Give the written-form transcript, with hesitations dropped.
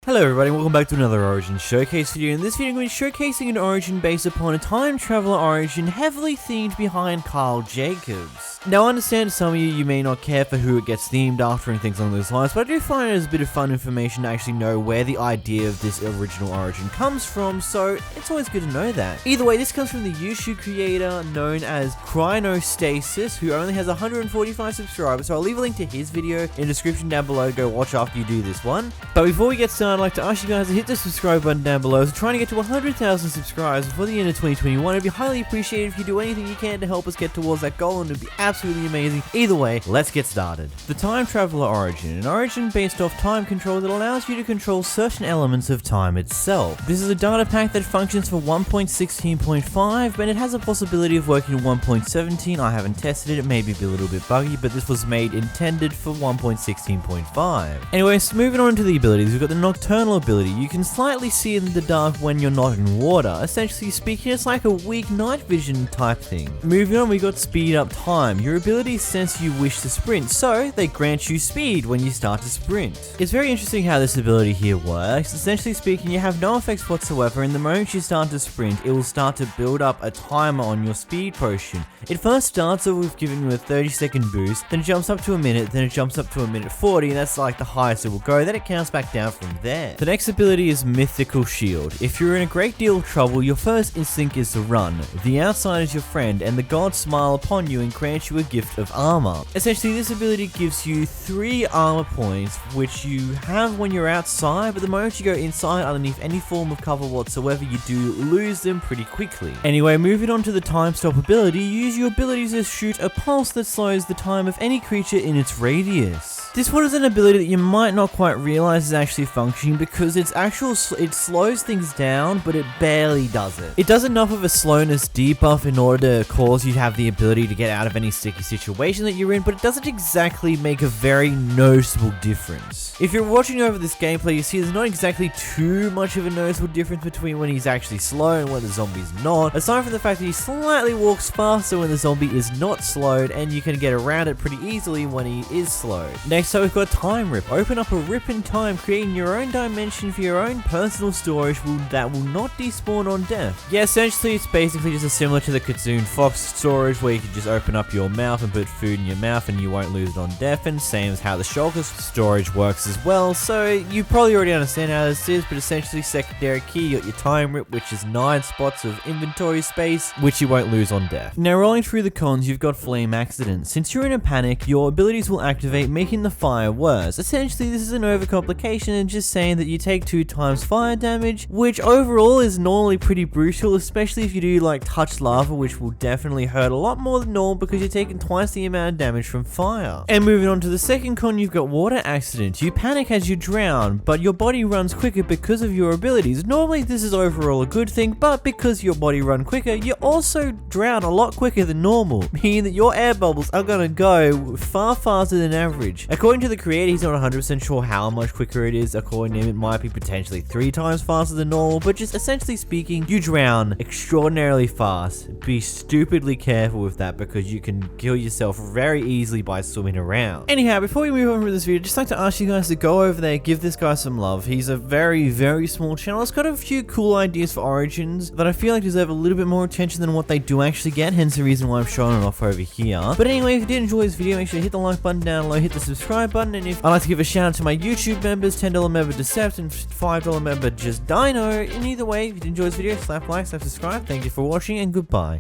Hello everybody, welcome back to another Origin Showcase video. In this video I'm going to be showcasing an origin based upon a time traveler origin heavily themed behind Carl Jacobs. Now I understand some of you may not care for who it gets themed after and things along those lines, but I do find it as a bit of fun information to actually know where the idea of this original origin comes from, so it's always good to know that. Either way, this comes from the YouTube creator known as 𝓽𝓱𝓲𝓷𝓴𝓼, who only has 145 subscribers, so I'll leave a link to his video in the description down below. Go watch after you do this one. But before we get started, I'd like to ask you guys to hit the subscribe button down below. So trying to get to 100,000 subscribers before the end of 2021. It'd be highly appreciated if you do anything you can to help us get towards that goal, and it'd be absolutely amazing. Either way, let's get started. The Time Traveler Origin, an origin based off time control that allows you to control certain elements of time itself. This is a data pack that functions for 1.16.5, but it has a possibility of working in 1.17. I haven't tested it, it may be a little bit buggy, but this was intended for 1.16.5. Anyways, moving on to the abilities, we've got the Nocturnal ability. You can slightly see in the dark when you're not in water. Essentially speaking, it's like a weak night vision type thing.Moving on, we got Speed Up Time. Your abilities sense you wish to sprint, so they grant you speed when you start to sprint. It's very interesting how this ability here works. Essentially speaking, you have no effects whatsoever, and the moment you start to sprint, it will start to build up a timer on your speed potion. It first starts off with giving you a 30-second boost, then it jumps up to a minute, then it jumps up to a minute 40, and that's like the highest it will go, then it counts back down from there. The next ability is Mythical Shield. If you're in a great deal of trouble, your first instinct is to run. The outside is your friend, and the gods smile upon you and grant you a gift of armor. Essentially, this ability gives you 3 armor points, which you have when you're outside, but the moment you go inside underneath any form of cover whatsoever, you do lose them pretty quickly. Anyway, moving on to the Time Stop ability, use your abilities to shoot a pulse that slows the time of any creature in its radius. This one is an ability that you might not quite realize is actually functioning because it slows things down, but it barely does it. It does enough of a slowness debuff in order to cause you to have the ability to get out of any sticky situation that you're in, but it doesn't exactly make a very noticeable difference. If you're watching over this gameplay, you see there's not exactly too much of a noticeable difference between when he's actually slow and when the zombie's not, aside from the fact that he slightly walks faster when the zombie is not slowed, and you can get around it pretty easily when he is slowed. Next up, we've got Time Rip. Open up a rip in time, creating your own dimension for your own personal storage that will not despawn on death. Yeah, essentially it's basically just similar to the 𝓵𝓲𝓷𝓴𝓼 storage, where you can just open up your mouth and put food in your mouth and you won't lose it on death, and same as how the shulker storage works as well. So you probably already understand how this is, but essentially secondary key, you got your Time Rip, which is 9 spots of inventory space, which you won't lose on death. Now rolling through the cons, you've got Flame Accident. Since you're in a panic, your abilities will activate, making the fire worse. Essentially this is an overcomplication and just saying that you take 2 times fire damage, which overall is normally pretty brutal, especially if you do like touch lava, which will definitely hurt a lot more than normal because you're taking twice the amount of damage from fire. And moving on to the second con, you've got Water Accident. You panic as you drown, but your body runs quicker because of your abilities. Normally this is overall a good thing, but because your body runs quicker, you also drown a lot quicker than normal, meaning that your air bubbles are gonna go far faster than average. According to the creator, he's not 100% sure how much quicker it is. According to him, it might be potentially 3 times faster than normal, but just essentially speaking, you drown extraordinarily fast. Be stupidly careful with that because you can kill yourself very easily by swimming around. Anyhow, before we move on with this video, I'd just like to ask you guys to go over there, give this guy some love. He's a very, very small channel. It's got a few cool ideas for origins that I feel like deserve a little bit more attention than what they do actually get, hence the reason why I'm showing it off over here. But anyway, if you did enjoy this video, make sure to hit the like button down below, hit the subscribe button, and if I'd like to give a shout out to my YouTube members, $10 member Decept and $5 member Just Dino. In either way, if you did enjoy this video, slap like, slap subscribe. Thank you for watching, and goodbye.